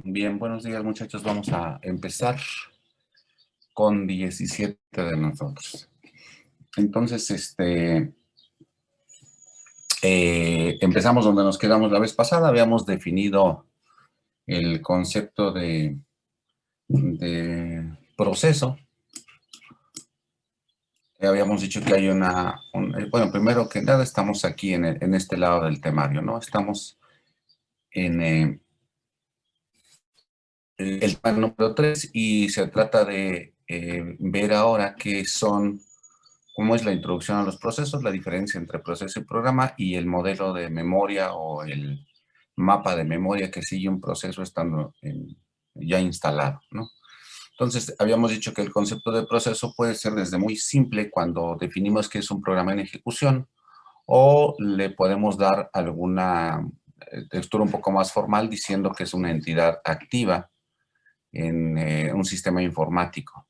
Bien, buenos días muchachos. Vamos a empezar con 17 de nosotros. Entonces, empezamos donde nos quedamos la vez pasada. Habíamos definido el concepto de proceso. Habíamos dicho que hay bueno, primero que nada estamos aquí en este lado del temario, ¿no? Estamos en el tema número 3 y se trata de ver ahora cómo es la introducción a los procesos, la diferencia entre proceso y programa y el modelo de memoria o el mapa de memoria que sigue un proceso estando ya instalado, ¿no? Entonces, habíamos dicho que el concepto de proceso puede ser desde muy simple cuando definimos que es un programa en ejecución o le podemos dar alguna textura un poco más formal diciendo que es una entidad activa en un sistema informático.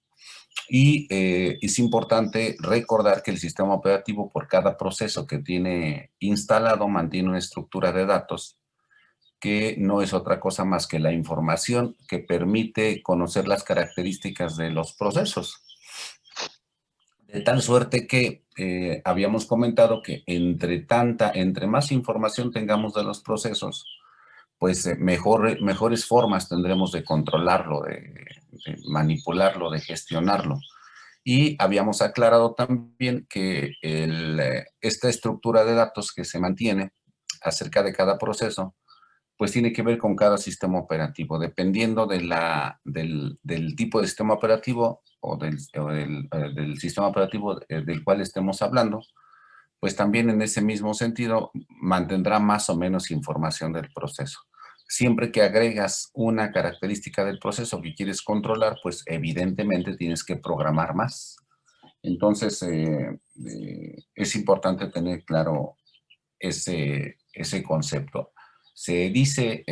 Y es importante recordar que el sistema operativo, por cada proceso que tiene instalado, mantiene una estructura de datos que no es otra cosa más que la información que permite conocer las características de los procesos. De tal suerte que habíamos comentado que entre más información tengamos de los procesos, pues mejores formas tendremos de controlarlo, de manipularlo, de gestionarlo. Y habíamos aclarado también que esta estructura de datos que se mantiene acerca de cada proceso, pues tiene que ver con cada sistema operativo. Dependiendo del tipo de sistema operativo o del sistema operativo del cual estemos hablando, pues también en ese mismo sentido mantendrá más o menos información del proceso. Siempre que agregas una característica del proceso que quieres controlar, pues evidentemente tienes que programar más. Entonces, es importante tener claro ese concepto. Se dice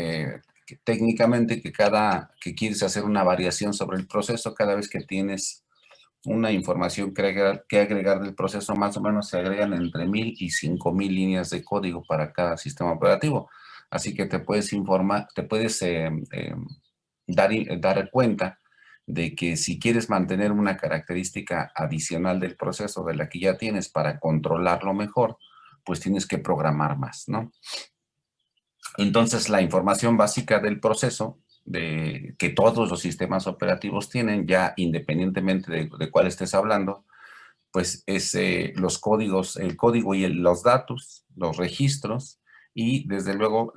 técnicamente que quieres hacer una variación sobre el proceso cada vez que tienes una información que agregar del proceso. Más o menos se agregan entre 1000 y 5000 líneas de código para cada sistema operativo. Así que te puedes dar cuenta de que si quieres mantener una característica adicional del proceso de la que ya tienes para controlarlo mejor, pues tienes que programar más, ¿no? Entonces, la información básica del proceso que todos los sistemas operativos tienen, ya independientemente de cuál estés hablando, pues es los códigos, el código y los datos, los registros y desde luego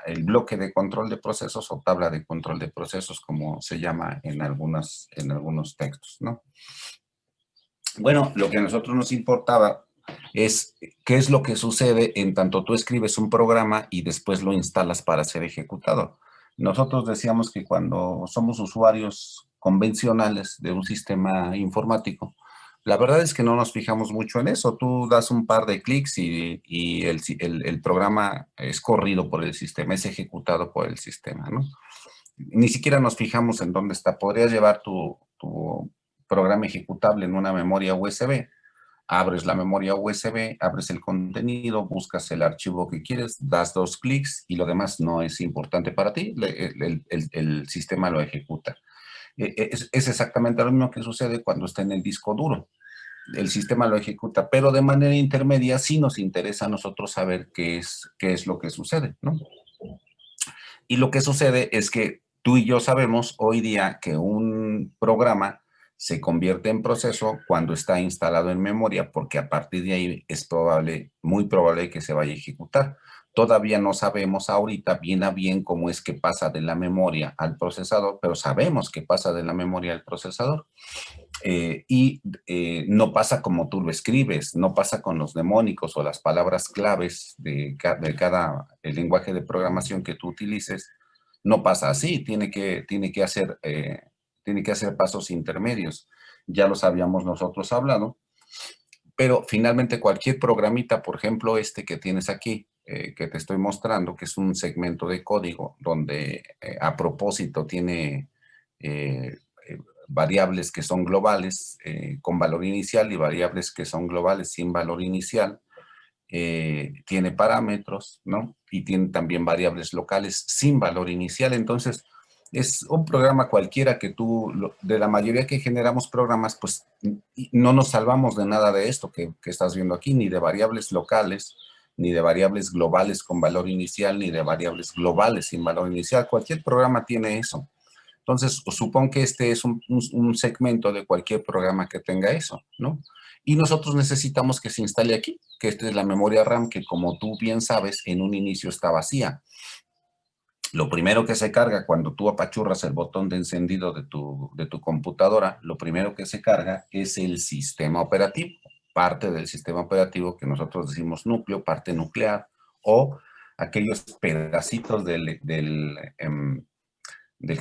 el bloque de control de procesos o tabla de control de procesos, como se llama en algunos textos, ¿no? Bueno, lo que a nosotros nos importaba es qué es lo que sucede en tanto tú escribes un programa y después lo instalas para ser ejecutado. Nosotros decíamos que cuando somos usuarios convencionales de un sistema informático, la verdad es que no nos fijamos mucho en eso. Tú das un par de clics y el programa es corrido por el sistema, es ejecutado por el sistema, ¿no? Ni siquiera nos fijamos en dónde está. Podrías llevar tu programa ejecutable en una memoria USB. Abres la memoria USB, abres el contenido, buscas el archivo que quieres, das 2 clics y lo demás no es importante para ti. El sistema lo ejecuta. Es exactamente lo mismo que sucede cuando está en el disco duro. El sistema lo ejecuta, pero de manera intermedia sí nos interesa a nosotros saber qué es lo que sucede, ¿no? Y lo que sucede es que tú y yo sabemos hoy día que un programa se convierte en proceso cuando está instalado en memoria, porque a partir de ahí es muy probable que se vaya a ejecutar. Todavía no sabemos ahorita bien a bien cómo es que pasa de la memoria al procesador, pero sabemos que pasa de la memoria al procesador. No pasa como tú lo escribes, no pasa con los mnemónicos o las palabras claves de cada el lenguaje de programación que tú utilices, no pasa así, tiene que hacer pasos intermedios. Ya los habíamos nosotros hablado, pero finalmente cualquier programita, por ejemplo, este que tienes aquí, que te estoy mostrando, que es un segmento de código donde a propósito tiene eh, eh, variables que son globales con valor inicial y variables que son globales sin valor inicial. Tiene parámetros, ¿no? Y tiene también variables locales sin valor inicial. Entonces, Es un programa cualquiera que tú, de la mayoría que generamos programas, pues no nos salvamos de nada de esto que estás viendo aquí, ni de variables locales, ni de variables globales con valor inicial, ni de variables globales sin valor inicial. Cualquier programa tiene eso. Entonces, supón que este es un segmento de cualquier programa que tenga eso, ¿no? Y nosotros necesitamos que se instale aquí, que esta es la memoria RAM que, como tú bien sabes, en un inicio está vacía. Lo primero que se carga cuando tú apachurras el botón de encendido de tu computadora, lo primero que se carga es el sistema operativo, parte del sistema operativo que nosotros decimos núcleo, parte nuclear, o aquellos pedacitos del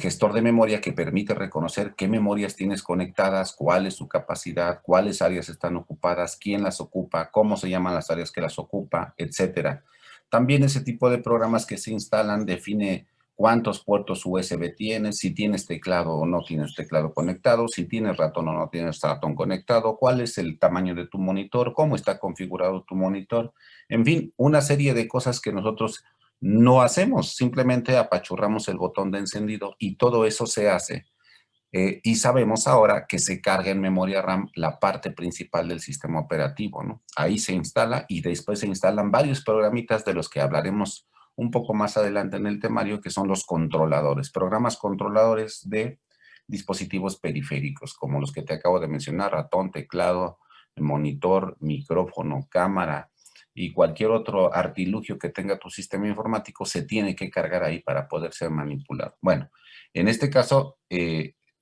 gestor de memoria que permite reconocer qué memorias tienes conectadas, cuál es su capacidad, cuáles áreas están ocupadas, quién las ocupa, cómo se llaman las áreas que las ocupa, etcétera. También ese tipo de programas que se instalan define cuántos puertos USB tienes, si tienes teclado o no tienes teclado conectado, si tienes ratón o no tienes ratón conectado, cuál es el tamaño de tu monitor, cómo está configurado tu monitor, en fin, una serie de cosas que nosotros no hacemos, simplemente apachurramos el botón de encendido y todo eso se hace. Y sabemos ahora que se carga en memoria RAM la parte principal del sistema operativo, ¿no? Ahí se instala y después se instalan varios programitas de los que hablaremos un poco más adelante en el temario, que son los controladores, programas controladores de dispositivos periféricos, como los que te acabo de mencionar, ratón, teclado, monitor, micrófono, cámara, y cualquier otro artilugio que tenga tu sistema informático se tiene que cargar ahí para poder ser manipulado. Bueno, en este caso,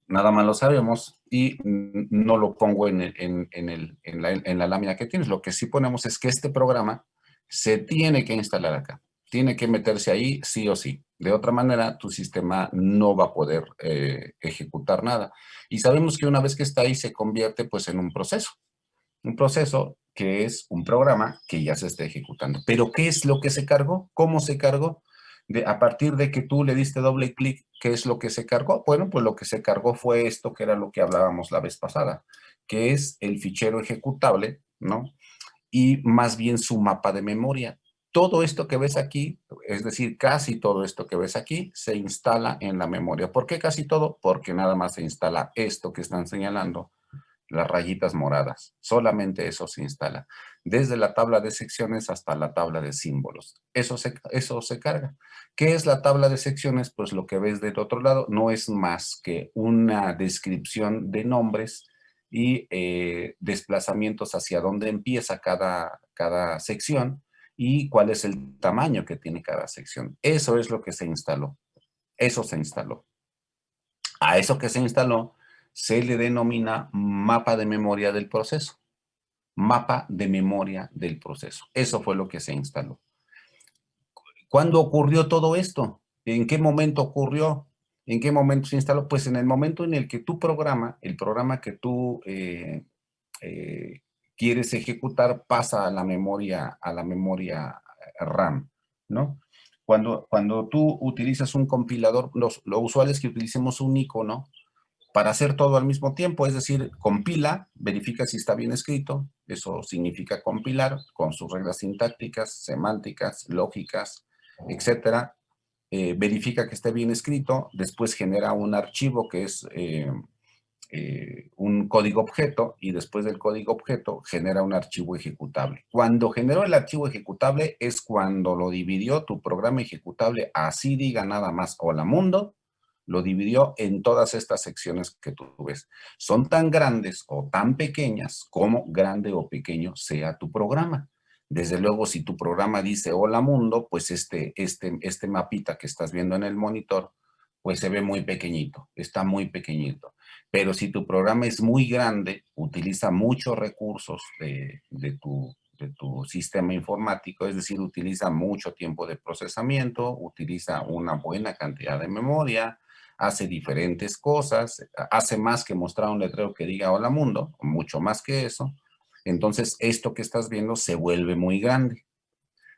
nada más lo sabemos y no lo pongo en la lámina que tienes. Lo que sí ponemos es que este programa se tiene que instalar acá. Tiene que meterse ahí sí o sí. De otra manera, tu sistema no va a poder ejecutar nada. Y sabemos que una vez que está ahí, se convierte pues en un proceso. Un proceso que es un programa que ya se está ejecutando. Pero ¿qué es lo que se cargó? ¿Cómo se cargó? A partir de que tú le diste doble clic, ¿qué es lo que se cargó? Bueno, pues lo que se cargó fue esto que era lo que hablábamos la vez pasada, que es el fichero ejecutable, ¿no? Y más bien su mapa de memoria. Todo esto que ves aquí, es decir, casi todo esto que ves aquí, se instala en la memoria. ¿Por qué casi todo? Porque nada más se instala esto que están señalando, las rayitas moradas. Solamente eso se instala. Desde la tabla de secciones hasta la tabla de símbolos. Eso se carga. ¿Qué es la tabla de secciones? Pues lo que ves del otro lado no es más que una descripción de nombres y desplazamientos hacia dónde empieza cada sección y cuál es el tamaño que tiene cada sección. Eso es lo que se instaló. Eso se instaló. A eso que se instaló se le denomina mapa de memoria del proceso. Mapa de memoria del proceso. Eso fue lo que se instaló. ¿Cuándo ocurrió todo esto? ¿En qué momento ocurrió? ¿En qué momento se instaló? Pues en el momento en el que tu programa, el programa que tú eh, quieres ejecutar, pasa a la memoria RAM, ¿no? Cuando tú utilizas un compilador, lo usual es que utilicemos un icono para hacer todo al mismo tiempo, es decir, compila, verifica si está bien escrito, eso significa compilar con sus reglas sintácticas, semánticas, lógicas, etcétera, verifica que esté bien escrito, después genera un archivo que es un código objeto y después del código objeto genera un archivo ejecutable. Cuando generó el archivo ejecutable es cuando lo dividió tu programa ejecutable, así diga nada más hola mundo, lo dividió en todas estas secciones que tú ves. Son tan grandes o tan pequeñas como grande o pequeño sea tu programa. Desde luego, si tu programa dice hola mundo, pues este mapita que estás viendo en el monitor, pues se ve muy pequeñito, está muy pequeñito. Pero si tu programa es muy grande, utiliza muchos recursos de tu sistema informático, es decir, utiliza mucho tiempo de procesamiento, utiliza una buena cantidad de memoria, hace diferentes cosas, hace más que mostrar un letrero que diga hola mundo, mucho más que eso. Entonces, esto que estás viendo se vuelve muy grande.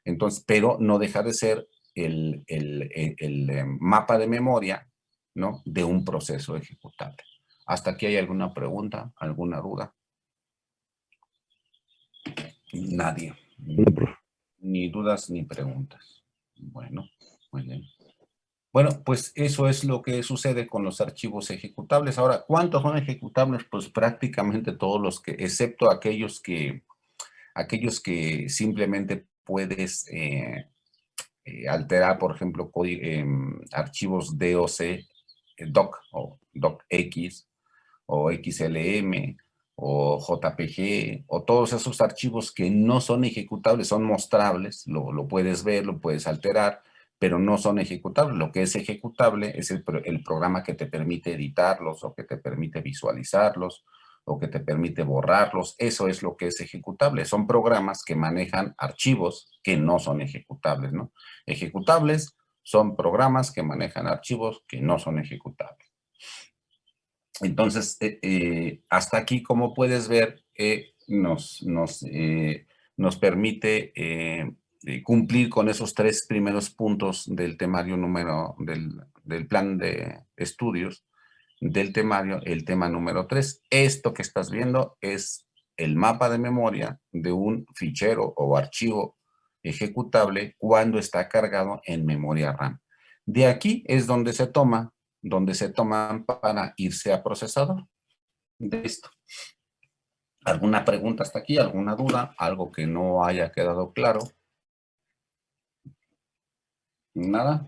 Entonces, pero no deja de ser el mapa de memoria, ¿no?, de un proceso ejecutable. ¿Hasta aquí hay alguna pregunta, alguna duda? Nadie. No, profe. Ni dudas ni preguntas. Bueno, muy bien. Bueno, pues eso es lo que sucede con los archivos ejecutables. Ahora, ¿cuántos son ejecutables? Pues prácticamente todos los que, excepto aquellos que simplemente puedes alterar, por ejemplo, archivos DOC, doc o docx o XLM o JPG o todos esos archivos que no son ejecutables, son mostrables, lo puedes ver, lo puedes alterar, pero no son ejecutables. Lo que es ejecutable es el programa que te permite editarlos o que te permite visualizarlos o que te permite borrarlos. Eso es lo que es ejecutable. Son programas que manejan archivos que no son ejecutables, ¿no? Ejecutables son programas que manejan archivos que no son ejecutables. Entonces, hasta aquí, como puedes ver, nos permite cumplir con esos 3 primeros puntos del temario del plan de estudios del temario, el tema número 3. Esto que estás viendo es el mapa de memoria de un fichero o archivo ejecutable cuando está cargado en memoria RAM. De aquí es donde se toman para irse a procesador. Listo. ¿Alguna pregunta hasta aquí? ¿Alguna duda? ¿Algo que no haya quedado claro? ¿Nada?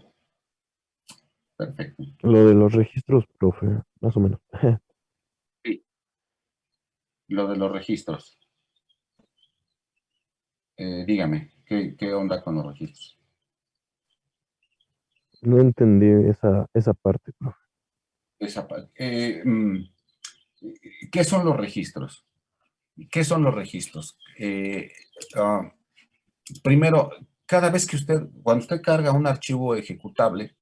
Perfecto. Lo de los registros, profe, más o menos. Sí, lo de los registros. Dígame, ¿qué onda con los registros? No entendí esa parte, profe. Esa parte. ¿Qué son los registros? ¿Qué son los registros? Ah, Primero, cuando usted carga un archivo ejecutable,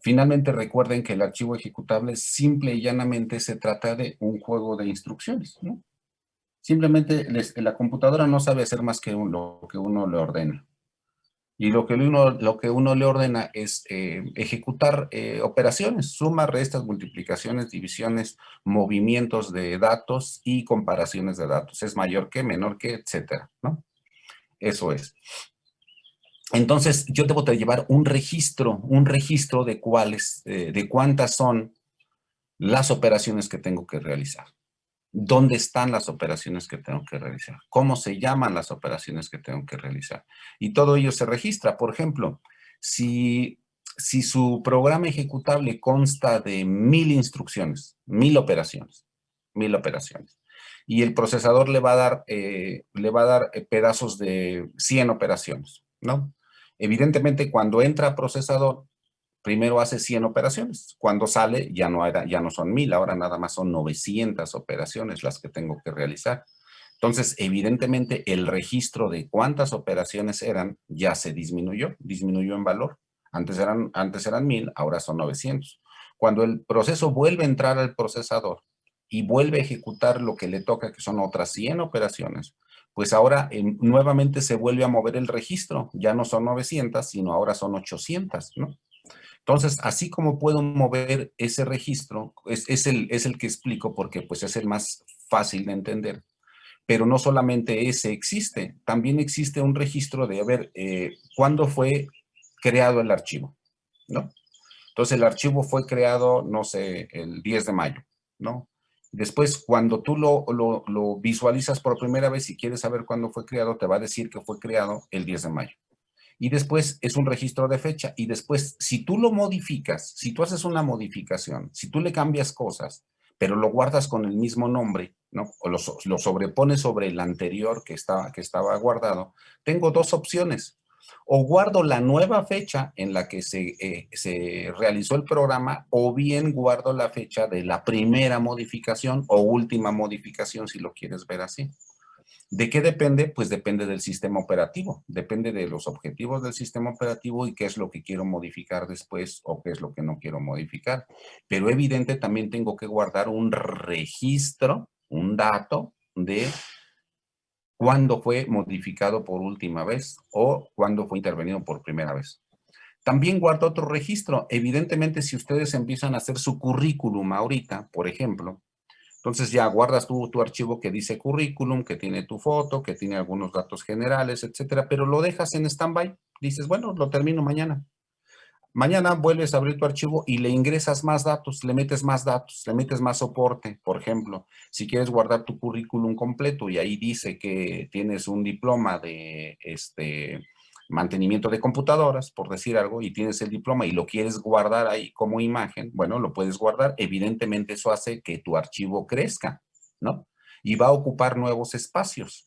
finalmente recuerden que el archivo ejecutable simple y llanamente se trata de un juego de instrucciones, ¿no? Simplemente la computadora no sabe hacer más que lo que uno le ordena. Y lo que uno le ordena es ejecutar operaciones, sumas, restas, multiplicaciones, divisiones, movimientos de datos y comparaciones de datos. Es mayor que, menor que, etcétera, ¿no? Eso es. Entonces, yo debo de llevar un registro de cuántas son las operaciones que tengo que realizar. ¿Dónde están las operaciones que tengo que realizar? ¿Cómo se llaman las operaciones que tengo que realizar? Y todo ello se registra. Por ejemplo, si su programa ejecutable consta de 1000 instrucciones, 1000 operaciones, y el procesador le va a dar pedazos de 100 operaciones, ¿no? Evidentemente, cuando entra a procesador, primero hace 100 operaciones. Cuando sale, ya no son 1000, ahora nada más son 900 operaciones las que tengo que realizar. Entonces, evidentemente, el registro de cuántas operaciones eran ya se disminuyó en valor. Antes eran 1000, ahora son 900. Cuando el proceso vuelve a entrar al procesador y vuelve a ejecutar lo que le toca, que son otras 100 operaciones, pues ahora nuevamente se vuelve a mover el registro. Ya no son 900, sino ahora son 800, ¿no? Entonces, así como puedo mover ese registro, es el que explico porque pues es el más fácil de entender. Pero no solamente ese existe, también existe un registro de, a ver, cuándo fue creado el archivo, ¿no? Entonces, el archivo fue creado, no sé, el 10 de mayo, ¿no? Después, cuando tú lo visualizas por primera vez y quieres saber cuándo fue creado, te va a decir que fue creado el 10 de mayo. Y después es un registro de fecha. Y después, si tú lo modificas, si tú haces una modificación, si tú le cambias cosas, pero lo guardas con el mismo nombre, ¿no? O lo sobrepones sobre el anterior que estaba guardado, tengo dos opciones. O guardo la nueva fecha en la que se realizó el programa, o bien guardo la fecha de la primera modificación o última modificación, si lo quieres ver así. ¿De qué depende? Pues depende del sistema operativo, depende de los objetivos del sistema operativo y qué es lo que quiero modificar después o qué es lo que no quiero modificar. Pero evidente también tengo que guardar un registro, un dato de cuándo fue modificado por última vez o cuándo fue intervenido por primera vez. También guardo otro registro. Evidentemente, si ustedes empiezan a hacer su currículum ahorita, por ejemplo, entonces ya guardas tu archivo que dice currículum, que tiene tu foto, que tiene algunos datos generales, etcétera, pero lo dejas en stand-by. Dices, bueno, lo termino mañana. Mañana vuelves a abrir tu archivo y le ingresas más datos, le metes más soporte. Por ejemplo, si quieres guardar tu currículum completo y ahí dice que tienes un diploma de mantenimiento de computadoras, por decir algo, y tienes el diploma y lo quieres guardar ahí como imagen, bueno, lo puedes guardar. Evidentemente eso hace que tu archivo crezca, ¿no? Y va a ocupar nuevos espacios,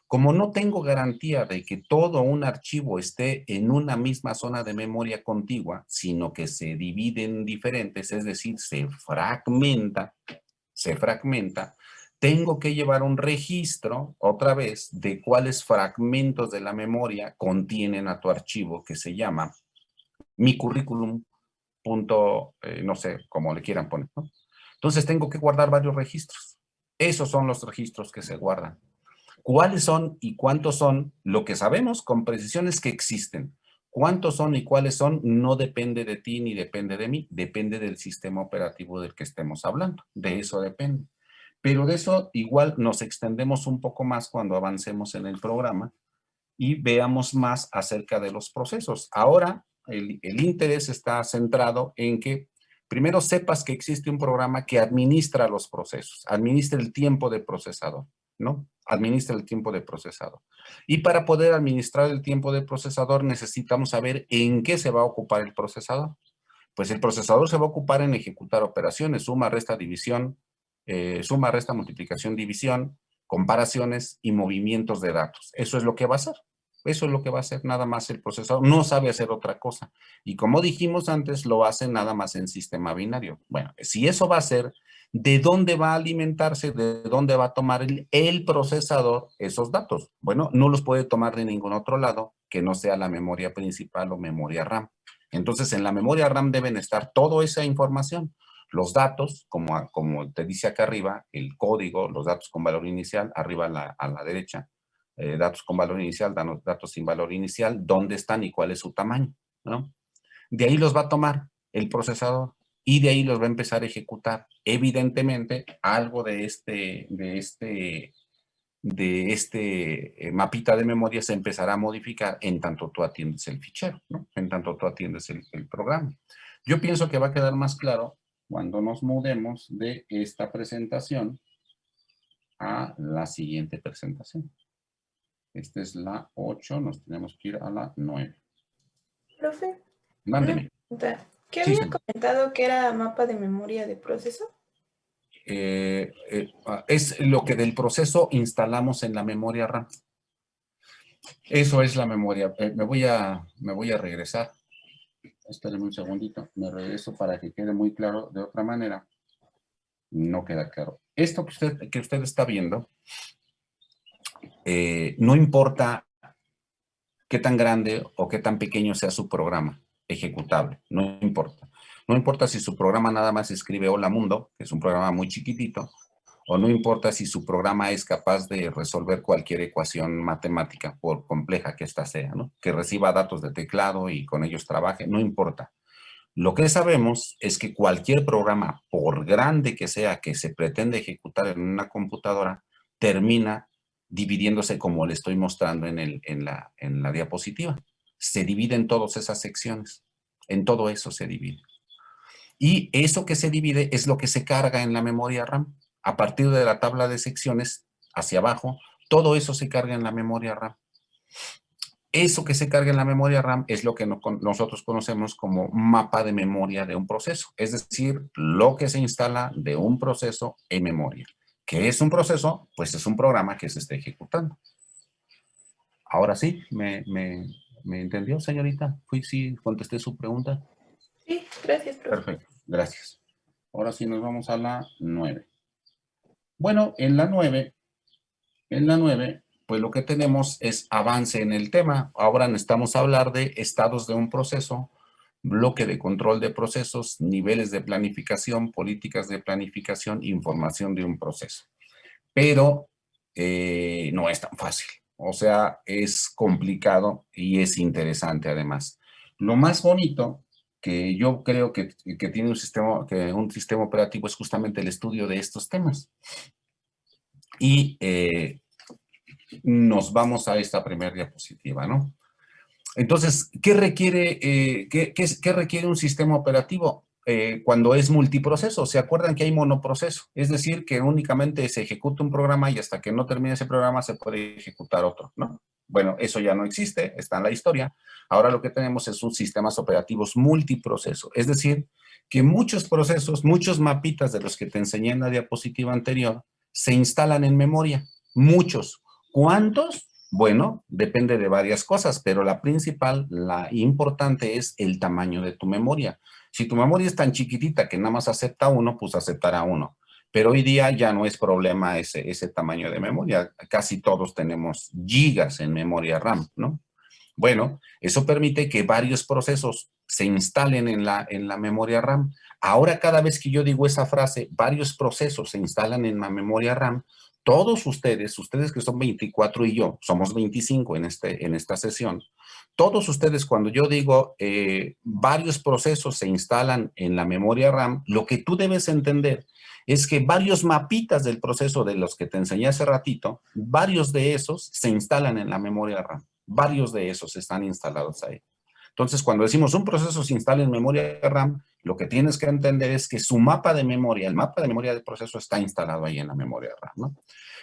Como no tengo garantía de que todo un archivo esté en una misma zona de memoria contigua, sino que se divide en diferentes, es decir, se fragmenta, tengo que llevar un registro, otra vez, de cuáles fragmentos de la memoria contienen a tu archivo, que se llama mi currículum, no sé, como le quieran poner, ¿no? Entonces tengo que guardar varios registros. Esos son los registros que se guardan. ¿Cuáles son y cuántos son? Lo que sabemos con precisión es que existen. ¿Cuántos son y cuáles son? No depende de ti ni depende de mí. Depende del sistema operativo del que estemos hablando. De eso depende. Pero de eso igual nos extendemos un poco más cuando avancemos en el programa y veamos más acerca de los procesos. Ahora, el interés está centrado en que primero sepas que existe un programa que administra los procesos, administra el tiempo de procesador, ¿no? Administra el tiempo de procesador. Y para poder administrar el tiempo de procesador necesitamos saber en qué se va a ocupar el procesador. Pues el procesador se va a ocupar en ejecutar operaciones, suma, resta, división, suma, resta, multiplicación, división, comparaciones y movimientos de datos. Eso es lo que va a hacer. Eso es lo que va a hacer nada más el procesador. No sabe hacer otra cosa. Y como dijimos antes, lo hace nada más en sistema binario. Bueno, si eso va a ser, ¿de dónde va a alimentarse? ¿De dónde va a tomar el procesador esos datos? Bueno, no los puede tomar de ningún otro lado que no sea la memoria principal o memoria RAM. Entonces, en la memoria RAM deben estar toda esa información. Los datos, como te dice acá arriba, el código, los datos con valor inicial, arriba a la derecha, datos con valor inicial, datos sin valor inicial, dónde están y cuál es su tamaño, ¿no? De ahí los va a tomar el procesador y de ahí los va a empezar a ejecutar. Evidentemente, algo de este mapita de memoria se empezará a modificar en tanto tú atiendes el fichero, ¿no? En tanto tú atiendes el programa. Yo pienso que va a quedar más claro cuando nos mudemos de esta presentación a la siguiente presentación. Esta es la 8, nos tenemos que ir a la 9. Profe, Mándeme. una pregunta. ¿Qué Sí, había sí. comentado que era mapa de memoria de proceso? Es lo que del proceso instalamos en la memoria RAM. Eso es la memoria. Me voy a regresar. Espérenme un segundito. Me regreso para que quede muy claro. De otra manera, no queda claro. Esto que usted está viendo, no importa qué tan grande o qué tan pequeño sea su programa ejecutable. No importa. No importa si su programa nada más escribe Hola Mundo, que es un programa muy chiquitito, o no importa si su programa es capaz de resolver cualquier ecuación matemática, por compleja que ésta sea, ¿no? Que reciba datos de teclado y con ellos trabaje, no importa. Lo que sabemos es que cualquier programa, por grande que sea, que se pretende ejecutar en una computadora, termina dividiéndose como le estoy mostrando en la diapositiva. Se divide en todas esas secciones. En todo eso se divide. Y eso que se divide es lo que se carga en la memoria RAM. A partir de la tabla de secciones hacia abajo, todo eso se carga en la memoria RAM. Eso que se carga en la memoria RAM es lo que nosotros conocemos como mapa de memoria de un proceso. Es decir, lo que se instala de un proceso en memoria. ¿Qué es un proceso? Pues es un programa que se está ejecutando. Ahora sí, ¿me entendió, señorita? Sí, contesté su pregunta. Sí, gracias, profe. Perfecto, gracias. Ahora sí nos vamos a la 9. Bueno, en la 9, pues lo que tenemos es avance en el tema. Ahora necesitamos hablar de estados de un proceso, bloque de control de procesos, niveles de planificación, políticas de planificación, información de un proceso. Pero no es tan fácil. O sea, es complicado y es interesante además. Lo más bonito que yo creo que tiene un sistema operativo es justamente el estudio de estos temas. Y nos vamos a esta primera diapositiva, ¿no? Entonces, ¿qué requiere, qué requiere un sistema operativo cuando es multiproceso? ¿Se acuerdan que hay monoproceso? Es decir, que únicamente se ejecuta un programa y hasta que no termine ese programa se puede ejecutar otro, ¿no? Bueno, eso ya no existe, está en la historia. Ahora lo que tenemos es un sistemas operativos multiproceso. Es decir, que muchos procesos, muchos mapitas de los que te enseñé en la diapositiva anterior, se instalan en memoria. Muchos. ¿Cuántos? Bueno, depende de varias cosas, pero la principal, la importante es el tamaño de tu memoria. Si tu memoria es tan chiquitita que nada más acepta uno, pues aceptará uno. Pero hoy día ya no es problema ese tamaño de memoria. Casi todos tenemos gigas en memoria RAM, ¿no? Bueno, eso permite que varios procesos se instalen en la memoria RAM. Ahora, cada vez que yo digo esa frase, varios procesos se instalan en la memoria RAM, todos ustedes que son 24 y yo, somos 25 en esta sesión, todos ustedes cuando yo digo varios procesos se instalan en la memoria RAM, lo que tú debes entender es que varios mapitas del proceso de los que te enseñé hace ratito, varios de esos se instalan en la memoria RAM. Varios de esos están instalados ahí. Entonces, cuando decimos un proceso se instala en memoria RAM, lo que tienes que entender es que su mapa de memoria, el mapa de memoria del proceso está instalado ahí en la memoria RAM, ¿no?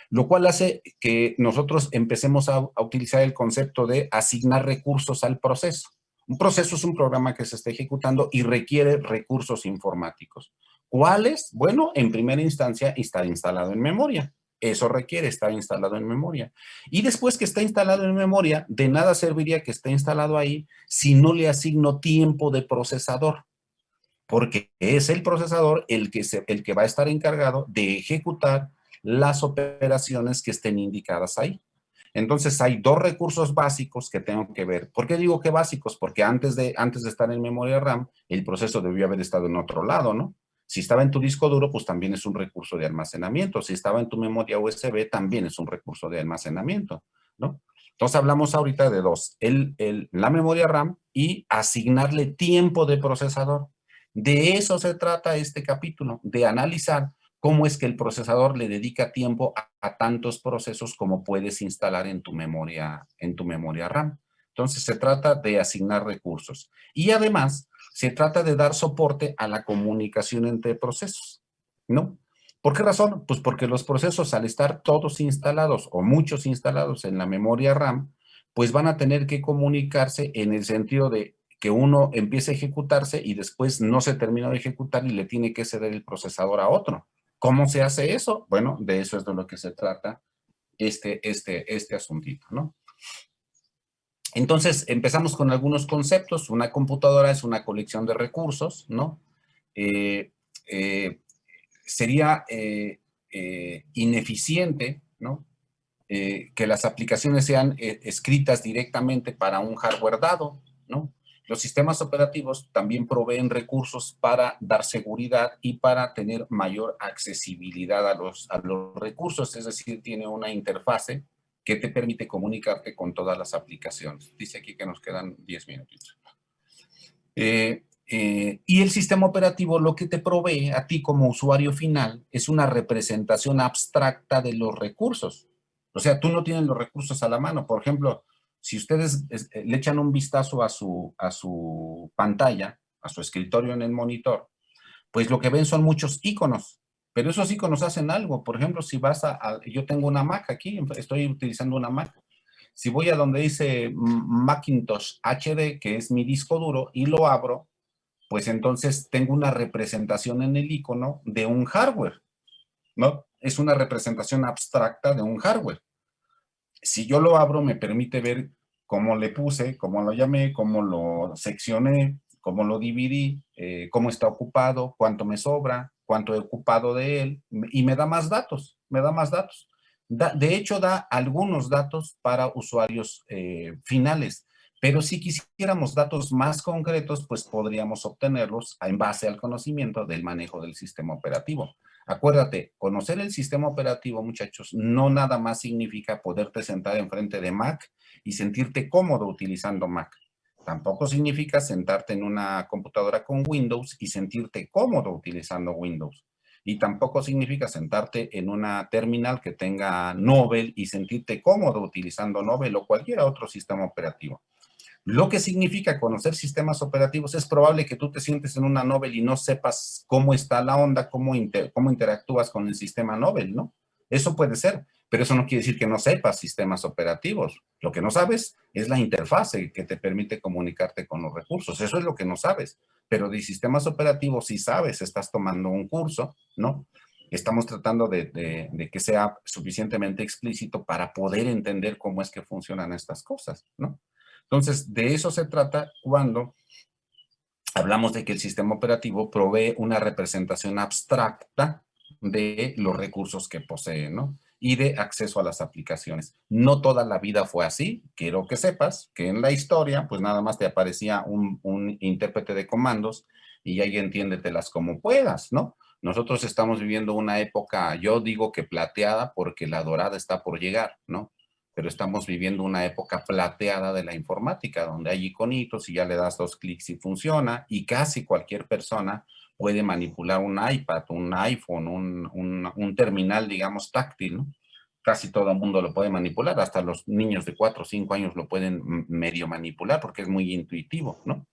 Lo cual hace que nosotros empecemos a utilizar el concepto de asignar recursos al proceso. Un proceso es un programa que se está ejecutando y requiere recursos informáticos. ¿Cuáles? Bueno, en primera instancia está instalado en memoria. Eso requiere estar instalado en memoria. Y después que está instalado en memoria, de nada serviría que esté instalado ahí si no le asigno tiempo de procesador, porque es el procesador el que va a estar encargado de ejecutar las operaciones que estén indicadas ahí. Entonces hay dos recursos básicos que tengo que ver. ¿Por qué digo que básicos? Porque antes de estar en memoria RAM, el proceso debió haber estado en otro lado, ¿no? Si estaba en tu disco duro, pues también es un recurso de almacenamiento. Si estaba en tu memoria USB, también es un recurso de almacenamiento, ¿no? Entonces hablamos ahorita de dos, la memoria RAM y asignarle tiempo de procesador. De eso se trata este capítulo, de analizar cómo es que el procesador le dedica tiempo a tantos procesos como puedes instalar en tu memoria RAM. Entonces se trata de asignar recursos. Y además se trata de dar soporte a la comunicación entre procesos, ¿no? ¿Por qué razón? Pues porque los procesos, al estar todos instalados o muchos instalados en la memoria RAM, pues van a tener que comunicarse en el sentido de que uno empiece a ejecutarse y después no se termina de ejecutar y le tiene que ceder el procesador a otro. ¿Cómo se hace eso? Bueno, de eso es de lo que se trata este asuntito, ¿no? Entonces, empezamos con algunos conceptos. Una computadora es una colección de recursos, ¿no? Sería ineficiente, ¿no? Que las aplicaciones sean escritas directamente para un hardware dado, ¿no? Los sistemas operativos también proveen recursos para dar seguridad y para tener mayor accesibilidad a los recursos, es decir, tiene una interfase que te permite comunicarte con todas las aplicaciones. Dice aquí que nos quedan 10 minutos. Y el sistema operativo lo que te provee a ti como usuario final es una representación abstracta de los recursos. O sea, tú no tienes los recursos a la mano. Por ejemplo, si ustedes le echan un vistazo a su pantalla, a su escritorio en el monitor, pues lo que ven son muchos iconos. Pero esos iconos hacen algo. Por ejemplo, si vas yo tengo una Mac aquí, estoy utilizando una Mac. Si voy a donde dice Macintosh HD, que es mi disco duro, y lo abro, pues entonces tengo una representación en el icono de un hardware, ¿no? Es una representación abstracta de un hardware. Si yo lo abro, me permite ver cómo le puse, cómo lo llamé, cómo lo seccioné, cómo lo dividí, cómo está ocupado, cuánto me sobra, cuánto he ocupado de él, y me da más datos, de hecho, da algunos datos para usuarios finales, pero si quisiéramos datos más concretos, pues podríamos obtenerlos en base al conocimiento del manejo del sistema operativo. Acuérdate, conocer el sistema operativo, muchachos, no nada más significa poderte sentar enfrente de Mac y sentirte cómodo utilizando Mac. Tampoco significa sentarte en una computadora con Windows y sentirte cómodo utilizando Windows. Y tampoco significa sentarte en una terminal que tenga Nobel y sentirte cómodo utilizando Nobel o cualquier otro sistema operativo. Lo que significa conocer sistemas operativos, es probable que tú te sientes en una Nobel y no sepas cómo está la onda, cómo interactúas con el sistema Nobel, ¿no? Eso puede ser, pero eso no quiere decir que no sepas sistemas operativos. Lo que no sabes es la interfase que te permite comunicarte con los recursos. Eso es lo que no sabes. Pero de sistemas operativos sí sabes, estás tomando un curso, ¿no? Estamos tratando de que sea suficientemente explícito para poder entender cómo es que funcionan estas cosas, ¿no? Entonces, de eso se trata cuando hablamos de que el sistema operativo provee una representación abstracta de los recursos que posee, ¿no? Y de acceso a las aplicaciones. No toda la vida fue así. Quiero que sepas que en la historia, pues nada más te aparecía un intérprete de comandos y ahí entiéndetelas como puedas, ¿no? Nosotros estamos viviendo una época, yo digo que plateada porque la dorada está por llegar, ¿no? Pero estamos viviendo una época plateada de la informática, donde hay iconitos y ya le das 2 clics y funciona, y casi cualquier persona puede manipular un iPad, un iPhone, un terminal, digamos, táctil, ¿no? Casi todo el mundo lo puede manipular, hasta los niños de 4 o 5 años lo pueden medio manipular porque es muy intuitivo, ¿no?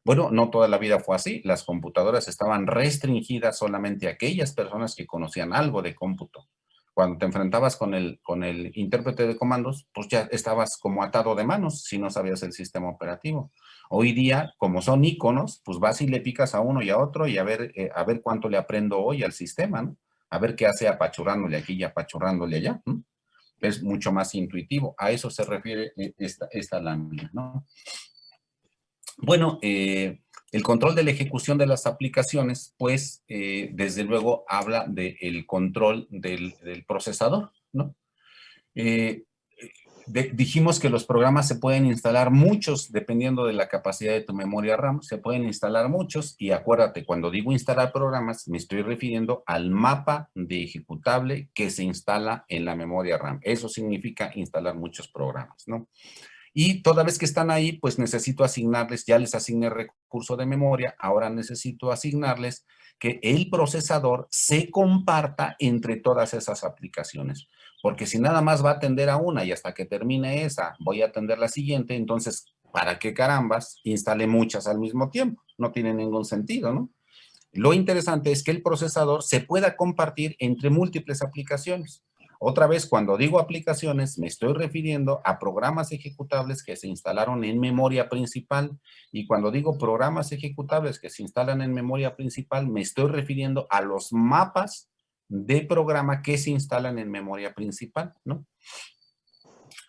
Bueno, no toda la vida fue así. Las computadoras estaban restringidas solamente a aquellas personas que conocían algo de cómputo. Cuando te enfrentabas con el intérprete de comandos, pues ya estabas como atado de manos si no sabías el sistema operativo. Hoy día, como son iconos, pues vas y le picas a uno y a otro y a ver cuánto le aprendo hoy al sistema, ¿no? A ver qué hace apachurrándole aquí y apachurrándole allá, ¿no? Es mucho más intuitivo. A eso se refiere esta lámina, ¿no? Bueno, el control de la ejecución de las aplicaciones, pues, desde luego habla del control del procesador, ¿no? Eh, dijimos que los programas se pueden instalar muchos, dependiendo de la capacidad de tu memoria RAM, se pueden instalar muchos, y acuérdate, cuando digo instalar programas, me estoy refiriendo al mapa de ejecutable que se instala en la memoria RAM. Eso significa instalar muchos programas, ¿no? Y toda vez que están ahí, pues necesito asignarles, ya les asigné recurso de memoria, ahora necesito asignarles que el procesador se comparta entre todas esas aplicaciones. Porque si nada más va a atender a una y hasta que termine esa voy a atender la siguiente, entonces, ¿para qué carambas instale muchas al mismo tiempo? No tiene ningún sentido, ¿no? Lo interesante es que el procesador se pueda compartir entre múltiples aplicaciones. Otra vez, cuando digo aplicaciones, me estoy refiriendo a programas ejecutables que se instalaron en memoria principal. Y cuando digo programas ejecutables que se instalan en memoria principal, me estoy refiriendo a los mapas de programa que se instalan en memoria principal, ¿no?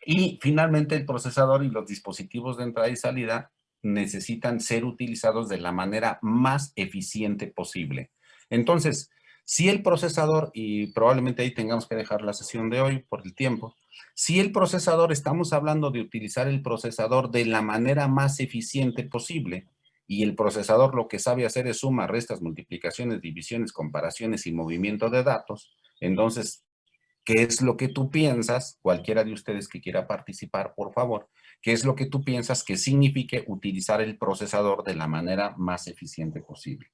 Y finalmente el procesador y los dispositivos de entrada y salida necesitan ser utilizados de la manera más eficiente posible. Entonces, si el procesador, y probablemente ahí tengamos que dejar la sesión de hoy por el tiempo, si el procesador, estamos hablando de utilizar el procesador de la manera más eficiente posible, y el procesador lo que sabe hacer es suma, restas, multiplicaciones, divisiones, comparaciones y movimiento de datos, entonces, ¿qué es lo que tú piensas? Cualquiera de ustedes que quiera participar, por favor, ¿qué es lo que tú piensas que signifique utilizar el procesador de la manera más eficiente posible?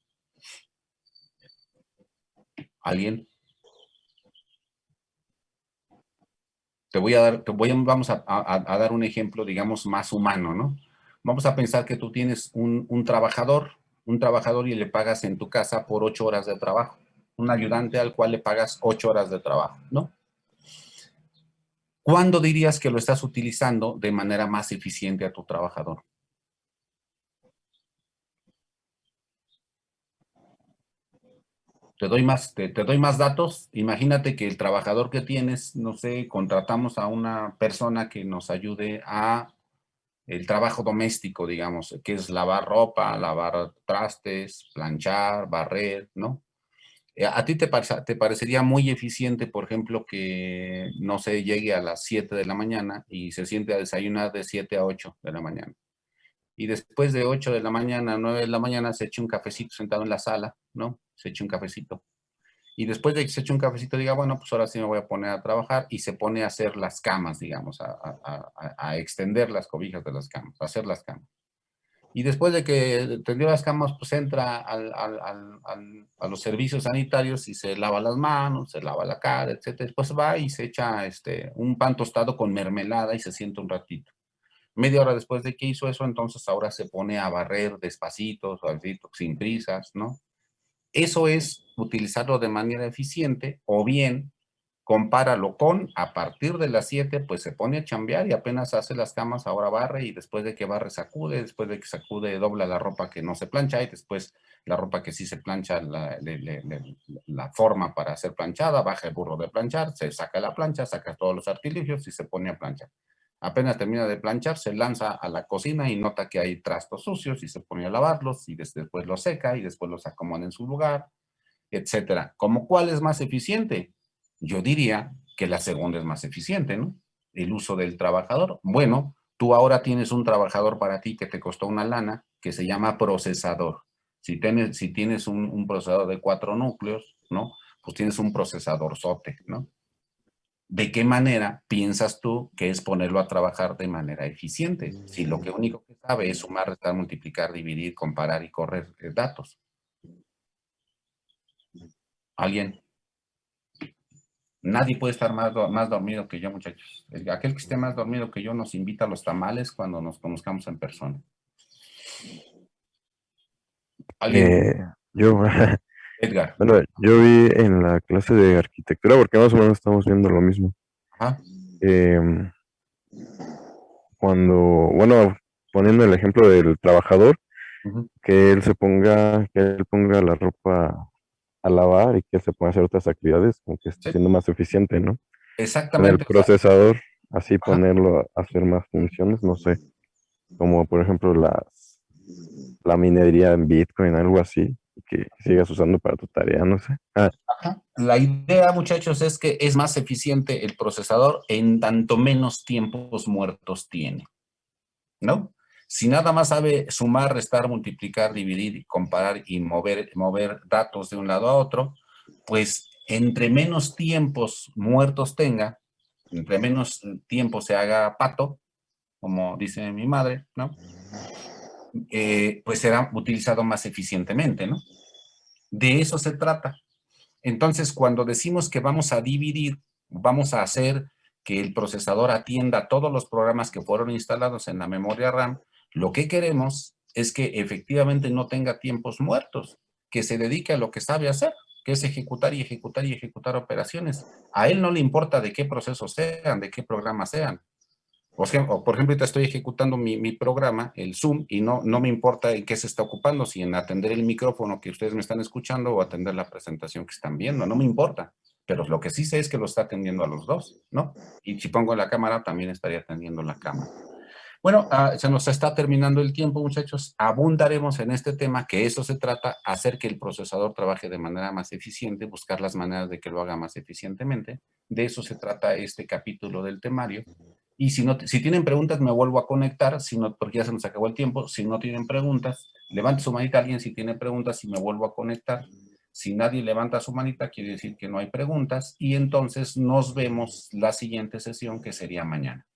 ¿Alguien? Vamos a dar un ejemplo, digamos, más humano, ¿no? Vamos a pensar que tú tienes un trabajador y le pagas en tu casa por 8 horas de trabajo. Un ayudante al cual le pagas 8 horas de trabajo, ¿no? ¿Cuándo dirías que lo estás utilizando de manera más eficiente a tu trabajador? Te doy más datos. Imagínate que el trabajador que tienes, no sé, contratamos a una persona que nos ayude a el trabajo doméstico, digamos, que es lavar ropa, lavar trastes, planchar, barrer, ¿no? ¿A ti te parecería muy eficiente, por ejemplo, que, no sé, llegue a las 7 de la mañana y se siente a desayunar de 7 a 8 de la mañana? Y después de 8 de la mañana a 9 de la mañana se eche un cafecito sentado en la sala, ¿no? Se eche un cafecito. Y después de que se eche un cafecito, diga, bueno, pues ahora sí me voy a poner a trabajar, y se pone a hacer las camas, digamos, a extender las cobijas de las camas, a hacer las camas. Y después de que tendió las camas, pues entra a los servicios sanitarios y se lava las manos, se lava la cara, etc. Después va y se echa un pan tostado con mermelada y se sienta un ratito. Media hora después de que hizo eso, entonces ahora se pone a barrer despacito, suavecito, sin prisas, ¿no? Eso es utilizarlo de manera eficiente, o bien compáralo con, a partir de las 7, pues se pone a chambear y apenas hace las camas, ahora barre, y después de que barre sacude, después de que sacude dobla la ropa que no se plancha, y después la ropa que sí se plancha la forma para ser planchada, baja el burro de planchar, se saca la plancha, saca todos los artilugios y se pone a planchar. Apenas termina de planchar, se lanza a la cocina y nota que hay trastos sucios y se pone a lavarlos y después los seca y después los acomoda en su lugar, etcétera. ¿Cómo cuál es más eficiente? Yo diría que la segunda es más eficiente, ¿no? El uso del trabajador. Bueno, tú ahora tienes un trabajador para ti que te costó una lana, que se llama procesador. Si tienes un procesador de 4 núcleos, ¿no? Pues tienes un procesador sote, ¿no? ¿De qué manera piensas tú que es ponerlo a trabajar de manera eficiente? Si lo que único que sabe es sumar, restar, multiplicar, dividir, comparar y correr datos. ¿Alguien? Nadie puede estar más dormido que yo, muchachos. Aquel que esté más dormido que yo nos invita a los tamales cuando nos conozcamos en persona. ¿Alguien? Yo, Edgar. bueno, yo vi en la clase de arquitectura, porque más o menos estamos viendo lo mismo. Ajá. Cuando, bueno, poniendo el ejemplo del trabajador, que él ponga la ropa a lavar y que él se ponga a hacer otras actividades, como que esté Sí. siendo más eficiente, ¿no? En el Exactamente. procesador, así Ajá. ponerlo a hacer más funciones, no sé, como por ejemplo la minería en Bitcoin, algo así, que sigas usando para tu tarea, no sé. Ajá. La idea, muchachos, es que es más eficiente el procesador en tanto menos tiempos muertos tiene, ¿no? Si nada más sabe sumar, restar, multiplicar, dividir, comparar y mover datos de un lado a otro, pues entre menos tiempos muertos tenga, entre menos tiempo se haga pato, como dice mi madre, ¿no? Pues será utilizado más eficientemente, ¿no? De eso se trata. Entonces, cuando decimos que vamos a dividir, vamos a hacer que el procesador atienda todos los programas que fueron instalados en la memoria RAM, lo que queremos es que efectivamente no tenga tiempos muertos, que se dedique a lo que sabe hacer, que es ejecutar y ejecutar y ejecutar operaciones. A él no le importa de qué procesos sean, de qué programas sean. Por ejemplo, ahorita estoy ejecutando mi programa, el Zoom, y no me importa en qué se está ocupando, si en atender el micrófono que ustedes me están escuchando o atender la presentación que están viendo, no me importa. Pero lo que sí sé es que lo está atendiendo a los dos, ¿no? Y si pongo la cámara, también estaría atendiendo la cámara. Bueno, se nos está terminando el tiempo, muchachos. Abundaremos en este tema, que eso se trata, hacer que el procesador trabaje de manera más eficiente, buscar las maneras de que lo haga más eficientemente. De eso se trata este capítulo del temario. Y si tienen preguntas, me vuelvo a conectar, porque ya se nos acabó el tiempo. Si no tienen preguntas, levante su manita alguien si tiene preguntas y me vuelvo a conectar. Si nadie levanta su manita, quiere decir que no hay preguntas. Y entonces nos vemos la siguiente sesión, que sería mañana.